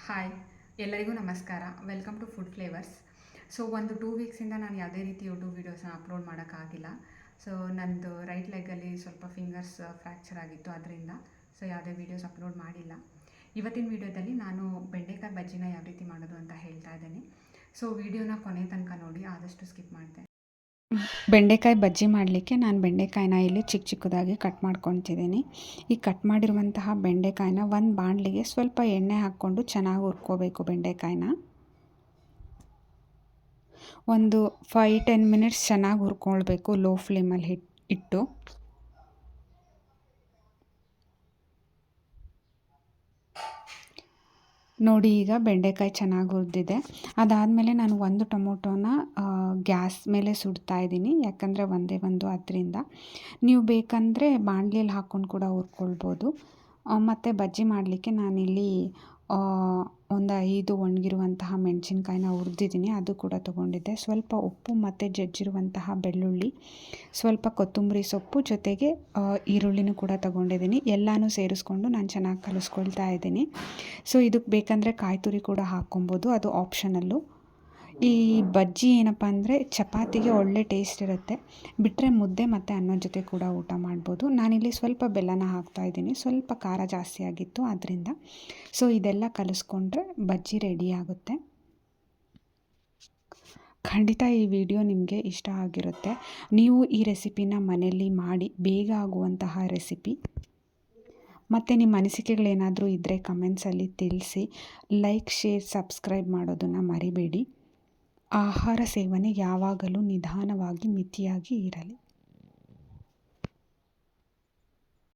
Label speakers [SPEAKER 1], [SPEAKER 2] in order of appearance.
[SPEAKER 1] Hi, ಎಲ್ಲರಿಗೂ ನಮಸ್ಕಾರ. Welcome to food flavours. So ಒಂದು 2 ವೀಕ್ಸಿಂದ ನಾನು ಯಾವುದೇ ರೀತಿ ಯೂಟ್ಯೂಬ್ ವೀಡಿಯೋಸ್ನ ಅಪ್ಲೋಡ್ ಮಾಡೋಕ್ಕಾಗಿಲ್ಲ. ಸೊ ನಂದು ರೈಟ್ ಲೆಗ್ಗಲ್ಲಿ ಸ್ವಲ್ಪ ಫಿಂಗರ್ಸ್ ಫ್ರ್ಯಾಕ್ಚರ್ ಆಗಿತ್ತು, ಅದರಿಂದ ಯಾವುದೇ ವೀಡಿಯೋಸ್ ಅಪ್ಲೋಡ್ ಮಾಡಿಲ್ಲ. ಇವತ್ತಿನ ವೀಡಿಯೋದಲ್ಲಿ ನಾನು ಬೆಂಡೆಕಾಯಿ ಬಜ್ಜಿನ ಯಾವ ರೀತಿ ಮಾಡೋದು ಅಂತ ಹೇಳ್ತಾ ಇದ್ದೀನಿ. ಸೊ ವೀಡಿಯೋನ ಕೊನೆ ತನಕ ನೋಡಿ, ಆದಷ್ಟು ಸ್ಕಿಪ್ ಮಾಡಿದೆ. ಬೆಂಡೆಕಾಯಿ ಬಜ್ಜಿ ಮಾಡಲಿಕ್ಕೆ ನಾನು ಬೆಂಡೆಕಾಯಿನ ಇಲ್ಲಿ ಚಿಕ್ಕ ಚಿಕ್ಕದಾಗಿ ಕಟ್ ಮಾಡ್ಕೊತಿದ್ದೀನಿ. ಈ ಕಟ್ ಮಾಡಿರುವಂತಹ ಬೆಂಡೆಕಾಯಿನ ಒಂದು ಬಾಣಲಿಗೆ ಸ್ವಲ್ಪ ಎಣ್ಣೆ ಹಾಕ್ಕೊಂಡು ಚೆನ್ನಾಗಿ ಹುರ್ಕೋಬೇಕು. ಬೆಂಡೆಕಾಯಿನ ಒಂದು 5-10 ಮಿನಿಟ್ಸ್ ಚೆನ್ನಾಗಿ ಹುರ್ಕೊಳ್ಬೇಕು, ಲೋ ಫ್ಲೇಮಲ್ಲಿ ಇಟ್ಟು. ನೋಡಿ, ಈಗ ಬೆಂಡೆಕಾಯಿ ಚೆನ್ನಾಗಿ ಹುರಿದಿದೆ. ಅದಾದಮೇಲೆ ನಾನು ಒಂದು ಟೊಮೊಟೊನ ಗ್ಯಾಸ್ ಮೇಲೆ ಸುಡ್ತಾ ಇದ್ದೀನಿ, ಯಾಕಂದರೆ ಒಂದೇ ಒಂದು ಅದರಿಂದ. ನೀವು ಬೇಕಂದರೆ ಬಾಣಲಿಯಲ್ಲಿ ಹಾಕ್ಕೊಂಡು ಕೂಡ ಹುರ್ಕೊಳ್ಬೋದು. ಮತ್ತು ಬಜ್ಜಿ ಮಾಡಲಿಕ್ಕೆ ನಾನಿಲ್ಲಿ ಒಂದು 5 ಒಣಗಿರುವಂತಹ ಮೆಣಸಿನ್ಕಾಯಿನ ಹುರಿದಿದ್ದೀನಿ, ಅದು ಕೂಡ ತೊಗೊಂಡಿದ್ದೆ. ಸ್ವಲ್ಪ ಉಪ್ಪು ಮತ್ತು ಜಜ್ಜಿರುವಂತಹ ಬೆಳ್ಳುಳ್ಳಿ, ಸ್ವಲ್ಪ ಕೊತ್ತಂಬರಿ ಸೊಪ್ಪು, ಜೊತೆಗೆ ಈರುಳ್ಳಿನೂ ಕೂಡ ತೊಗೊಂಡಿದ್ದೀನಿ. ಎಲ್ಲನೂ ಸೇರಿಸ್ಕೊಂಡು ನಾನು ಚೆನ್ನಾಗಿ ಕಲಿಸ್ಕೊಳ್ತಾ ಇದ್ದೀನಿ. ಸೊ ಇದಕ್ಕೆ ಬೇಕಂದರೆ ಕಾಯಿ ತುರಿ ಕೂಡ ಹಾಕ್ಕೊಬೋದು, ಅದು ಆಪ್ಷನಲ್ಲು. ಈ ಬಜ್ಜಿ ಏನಪ್ಪ ಅಂದರೆ ಚಪಾತಿಗೆ ಒಳ್ಳೆ ಟೇಸ್ಟ್ ಇರುತ್ತೆ, ಬಿಟ್ಟರೆ ಮುದ್ದೆ ಮತ್ತು ಅನ್ನದ ಜೊತೆ ಕೂಡ ಊಟ ಮಾಡ್ಬೋದು. ನಾನಿಲ್ಲಿ ಸ್ವಲ್ಪ ಬೆಲ್ಲನ ಹಾಕ್ತಾಯಿದ್ದೀನಿ, ಸ್ವಲ್ಪ ಖಾರ ಜಾಸ್ತಿ ಆಗಿತ್ತು ಆದ್ದರಿಂದ. ಸೊ ಇದೆಲ್ಲ ಕಲಿಸ್ಕೊಂಡ್ರೆ ಬಜ್ಜಿ ರೆಡಿ ಆಗುತ್ತೆ. ಖಂಡಿತ ಈ ವಿಡಿಯೋ ನಿಮಗೆ ಇಷ್ಟ ಆಗಿರುತ್ತೆ. ನೀವು ಈ ರೆಸಿಪಿನ ಮನೆಯಲ್ಲಿ ಮಾಡಿ, ಬೇಗ ಆಗುವಂತಹ ರೆಸಿಪಿ. ಮತ್ತು ನಿಮ್ಮ ಅನಿಸಿಕೆಗಳೇನಾದರೂ ಇದ್ದರೆ ಕಮೆಂಟ್ಸಲ್ಲಿ ತಿಳಿಸಿ. ಲೈಕ್, ಶೇರ್, ಸಬ್ಸ್ಕ್ರೈಬ್ ಮಾಡೋದನ್ನು ಮರಿಬೇಡಿ. ಆಹಾರ ಸೇವನೆ ಯಾವಾಗಲೂ ನಿಧಾನವಾಗಿ ಮಿತಿಯಾಗಿ ಇರಲಿ.